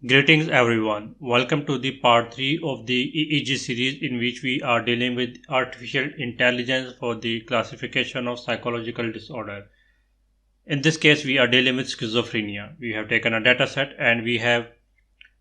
Greetings everyone. Welcome to the part 3 of the EEG series in which we are dealing with artificial intelligence for the classification of psychological disorder. In this case, we are dealing with schizophrenia. We have taken a data set and we have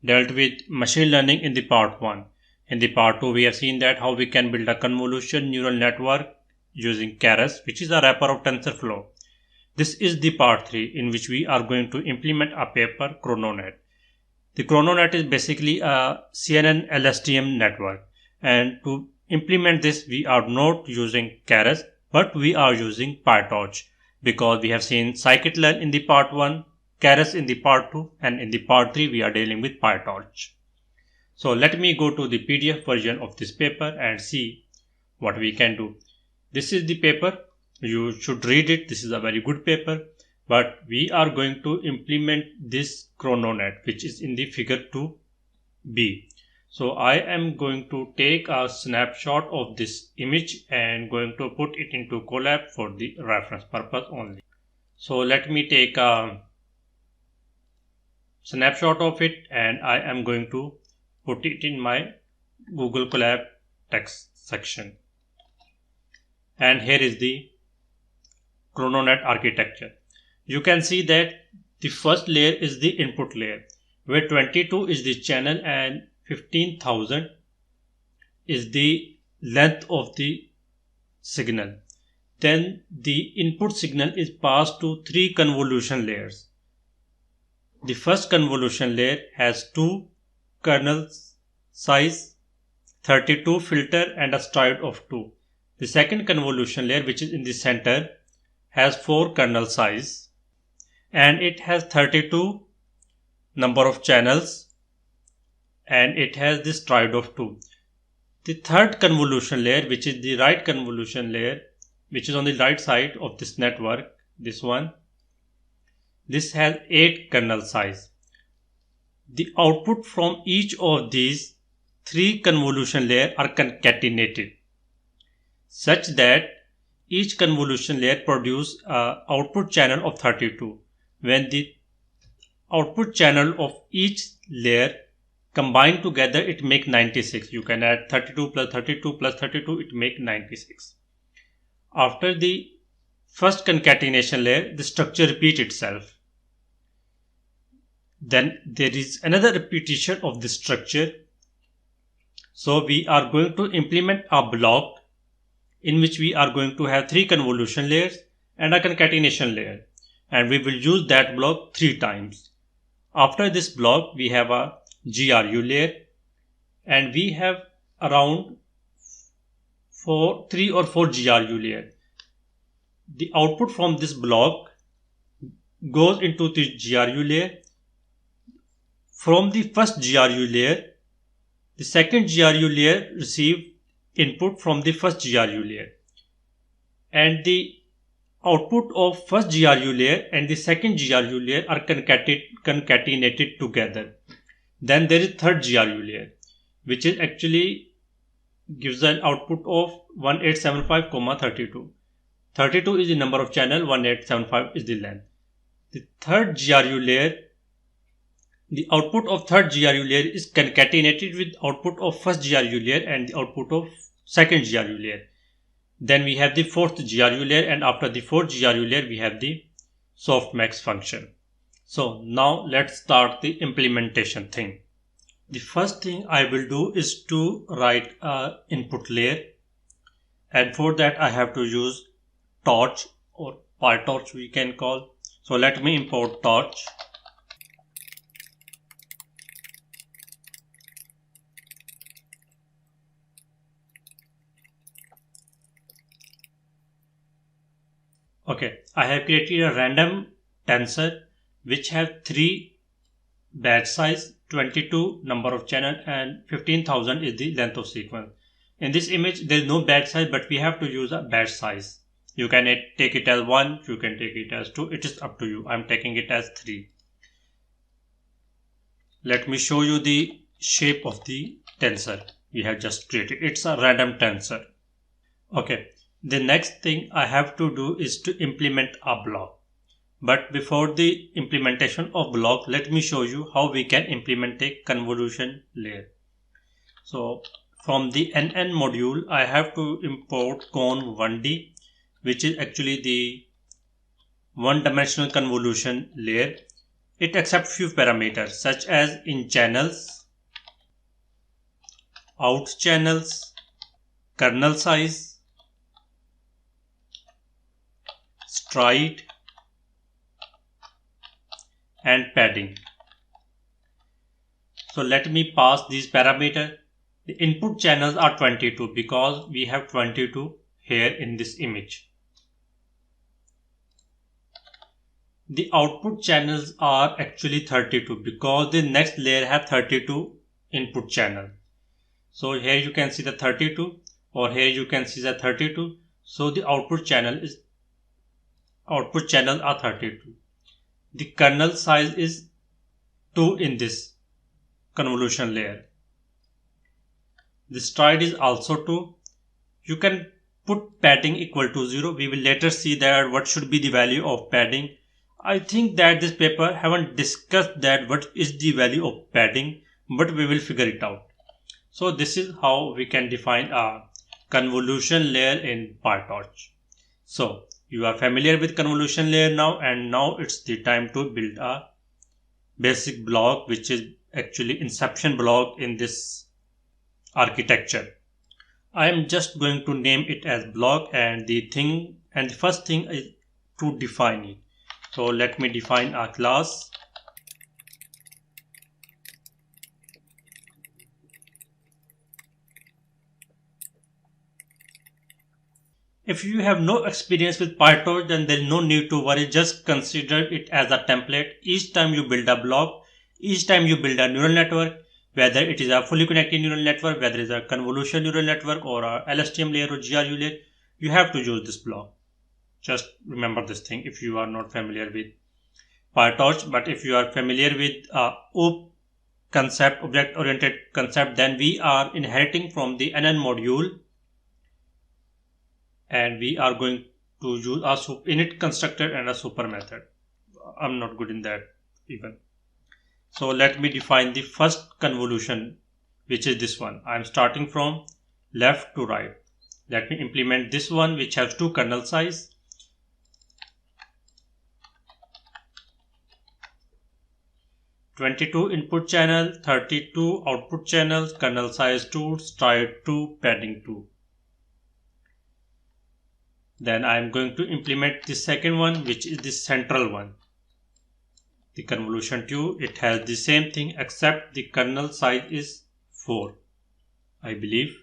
dealt with machine learning in the part 1. In the part 2, we have seen that how we can build a convolution neural network using Keras, which is a wrapper of TensorFlow. This is the part 3 in which we are going to implement a paper, ChronoNet. The ChronoNet is basically a CNN LSTM network, and to implement this we are not using Keras but we are using PyTorch, because we have seen scikit-learn in the part 1, Keras in the part 2, and in the part 3 we are dealing with PyTorch. So let me go to the PDF version of this paper and see what we can do. This is the paper. You should read it. This is a very good paper. But we are going to implement this ChronoNet, which is in the figure 2b. So I am going to take a snapshot of this image and going to put it into Colab for the reference purpose only. So let me take a snapshot of it and I am going to put it in my Google Colab text section. And here is the ChronoNet architecture. You can see that the first layer is the input layer, where 22 is the channel and 15,000 is the length of the signal. Then the input signal is passed to 3 convolution layers. The first convolution layer has 2 kernel size, 32 filter and a stride of 2. The second convolution layer, which is in the center, has 4 kernel size and it has 32 number of channels and it has the stride of 2. The third convolution layer, which is the right convolution layer, which is on the right side of this network, this one, this has 8 kernel size. The output from each of these 3 convolution layers are concatenated such that each convolution layer produces an output channel of 32. When the output channel of each layer combine together, it make 96. You can add 32 plus 32 plus 32, it make 96. After the first concatenation layer, the structure repeats itself. Then there is another repetition of the structure. So we are going to implement a block in which we are going to have 3 convolution layers and a concatenation layer. And we will use that block 3 times. After this block, we have a GRU layer and we have around 3 or 4 GRU layers. The output from this block goes into the GRU layer. From the first GRU layer, the second GRU layer receives input from the first GRU layer. And the output of first GRU layer and the second GRU layer are concatenated together. Then there is third GRU layer, which is actually gives an output of 1875, 32. 32 is the number of channel, 1875 is the length. The third GRU layer, the output of third GRU layer is concatenated with output of first GRU layer and the output of second GRU layer. Then we have the fourth GRU layer, and after the fourth GRU layer we have the softmax function. So now let's start the implementation thing. The first thing I will do is to write an input layer, and for that I have to use torch or PyTorch we can call. So let me import torch. Okay, I have created a random tensor which have 3 batch size, 22 number of channel and 15,000 is the length of sequence. In this image there is no batch size, but we have to use a batch size. You can take it as 1, you can take it as 2, it is up to you. I am taking it as 3. Let me show you the shape of the tensor we have just created. It's a random tensor. Okay. The next thing I have to do is to implement a block. But before the implementation of block, let me show you how we can implement a convolution layer. So from the NN module, I have to import Con 1D, which is actually the one-dimensional convolution layer. It accepts few parameters such as in channels, out channels, kernel size, stride, and padding. So let me pass these parameters. The input channels are 22 because we have 22 here in this image. The output channels are actually 32 because the next layer have 32 input channel. So here you can see the 32 or here you can see the 32. So the output channels are 32. The kernel size is 2 in this convolution layer. The stride is also 2. You can put padding equal to 0. We will later see that what should be the value of padding. I think that this paper haven't discussed that what is the value of padding, but we will figure it out. So this is how we can define a convolution layer in PyTorch. So you are familiar with convolution layer now, and now it's the time to build a basic block, which is actually inception block in this architecture. I am just going to name it as block, and the first thing is to define it. So let me define a class. If you have no experience with PyTorch, then there is no need to worry. Just consider it as a template. Each time you build a block, each time you build a neural network, whether it is a fully connected neural network, whether it is a convolution neural network or a LSTM layer or GRU layer, you have to use this block. Just remember this thing if you are not familiar with PyTorch. But if you are familiar with OOP concept, object-oriented concept, then we are inheriting from the NN module, and we are going to use a init constructor and a super method. I'm not good in that even. So let me define the first convolution, which is this one. I'm starting from left to right. Let me implement this one, which has 2 kernel size. (22) input channel, 32 output channels, kernel size 2, stride 2, padding 2. Then I am going to implement the second one, which is the central one. The convolution 2, it has the same thing except the kernel size is 4, I believe.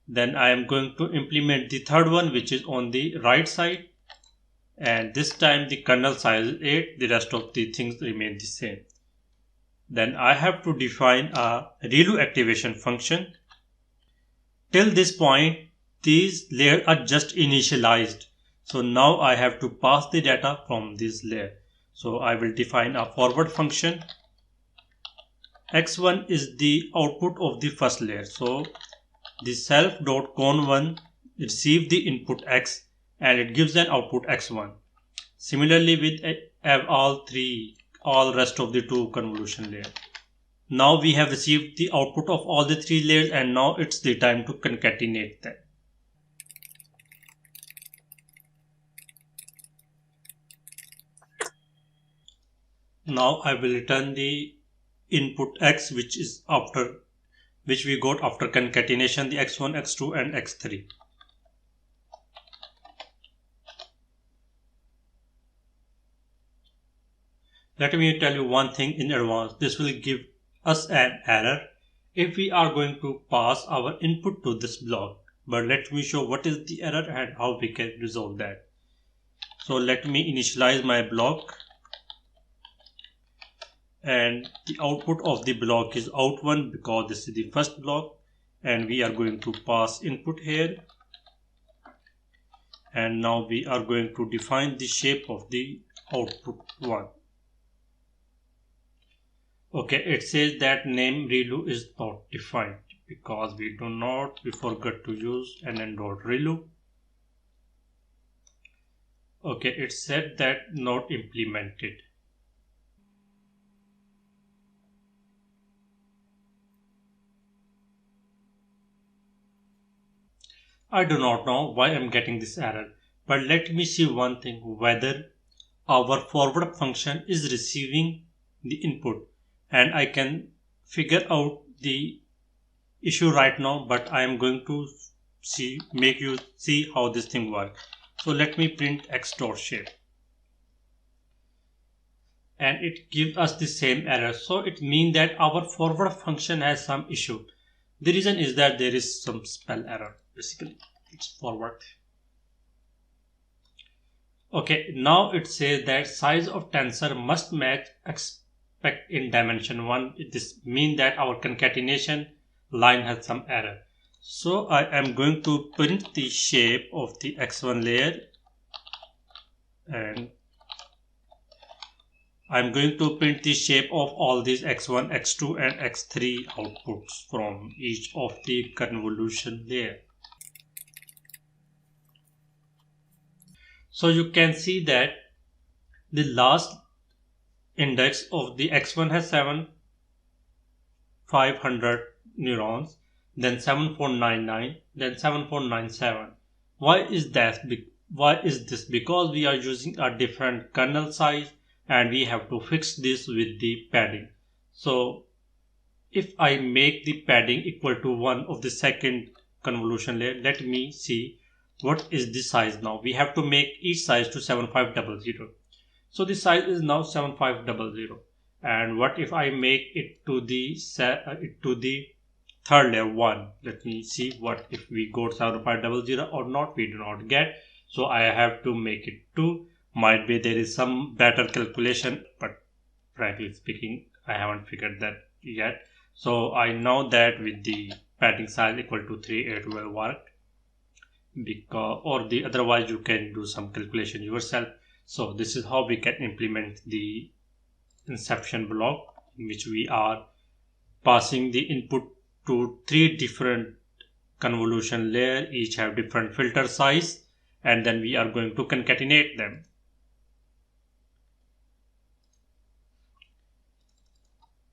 Then I am going to implement the third one, which is on the right side, and this time the kernel size is 8, the rest of the things remain the same. Then I have to define a ReLU activation function. Till this point, these layers are just initialized. So now I have to pass the data from this layer. So I will define a forward function. X1 is the output of the first layer. So the self.con1 receives the input X and it gives an output X1. Similarly with all rest of the 2 convolution layers. Now we have received the output of all the 3 layers, and now it's the time to concatenate them. Now I will return the input X, which we got after concatenation, the X1, X2 and X3. Let me tell you one thing in advance. This will give us an error if we are going to pass our input to this block. But let me show what is the error and how we can resolve that. So let me initialize my block, and the output of the block is out1 because this is the first block, and we are going to pass input here, and now we are going to define the shape of the output 1. Okay, it says that name ReLU is not defined because we forgot to use nn.ReLU. Okay, it said that not implemented. I do not know why I'm getting this error, but let me see one thing, whether our forward function is receiving the input, and I can figure out the issue right now, but I am going to make you see how this thing works. So let me print x dot shape, and it gives us the same error. So it means that our forward function has some issue. The reason is that there is some spell error. Basically, it's forward. Okay, now it says that size of tensor must match expect in dimension 1. This means that our concatenation line has some error. So I am going to print the shape of the x1 layer, and I'm going to print the shape of all these x1, x2 and x3 outputs from each of the convolution layer. So you can see that the last index of the x1 has 7500 neurons, then 7499, then 7497. Why is that? Why is this? Because we are using a different kernel size and we have to fix this with the padding. So if I make the padding equal to 1 of the second convolution layer, let me see what is the size now. We have to make each size to 7500. So the size is now 7500. And what if I make it to the third layer 1? Let me see what if we go to 7500 or not. We do not get. So I have to make it 2. Might be there is some better calculation, but frankly speaking, I haven't figured that yet. So I know that with the padding size equal to 3, it will work, because or the otherwise you can do some calculation yourself. So this is how we can implement the inception block, in which we are passing the input to 3 different convolution layer, each have different filter size, and then we are going to concatenate them.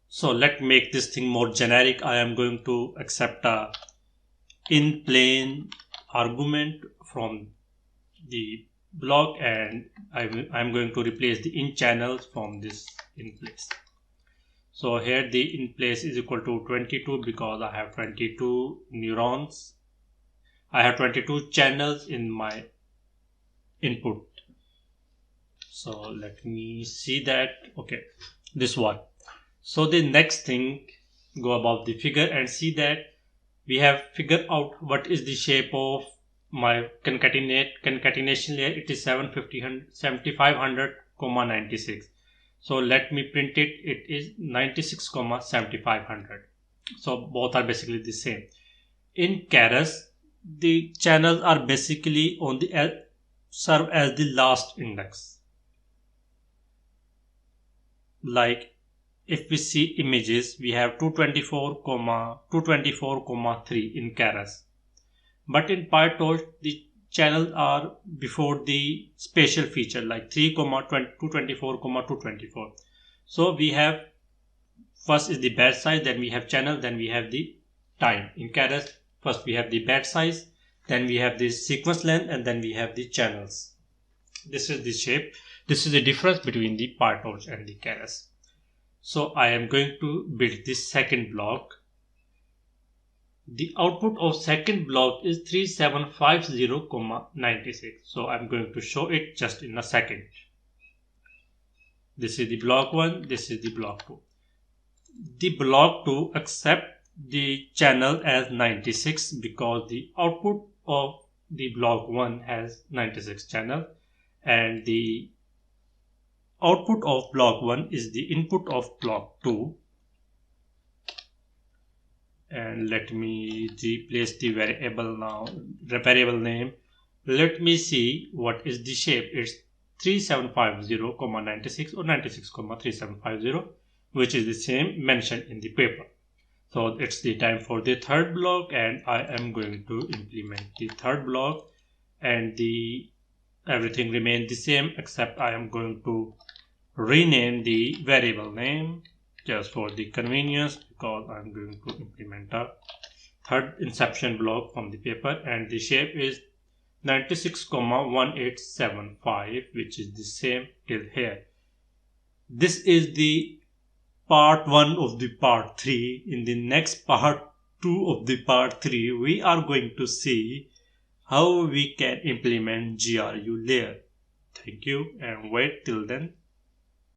So let's make this thing more generic. I am going to accept a in plane argument from the block, and I'm going to replace the in channels from this in place. So here the in place is equal to 22 because I have 22 neurons. I have 22 channels in my input. So let me see that. Okay, this one. So the next thing, go above the figure and see that we have figured out what is the shape of my concatenation layer. It is 7500, 96. So let me print it. It is 96, 7500. So both are basically the same. In Keras, the channels are basically on the serve as the last index. Like if we see images, we have 224, 224, 3 in Keras. But in PyTorch, the channels are before the spatial feature, like 3, 224, 224. So we have first is the batch size, then we have channel, then we have the time. In Keras, first we have the batch size, then we have the sequence length, and then we have the channels. This is the shape. This is the difference between the PyTorch and the Keras. So I am going to build this second block. The output of second block is 3750, 96. So I'm going to show it just in a second. This is the block 1, this is the block 2. The block 2 accept the channel as 96 because the output of the block 1 has 96 channel, and the output of block 1 is the input of block 2. And let me replace the variable now, the variable name. Let me see what is the shape. It's 3750, 96 or 96, 3750, which is the same mentioned in the paper. So it's the time for the third block, and I am going to implement the third block, and the everything remains the same, except I am going to rename the variable name just for the convenience, because I'm going to implement a third inception block from the paper, and the shape is 96,1875, which is the same till here. This is the part 1 of the part 3. In the next part 2 of the part 3, we are going to see how we can implement GRU layer. Thank you and wait till then.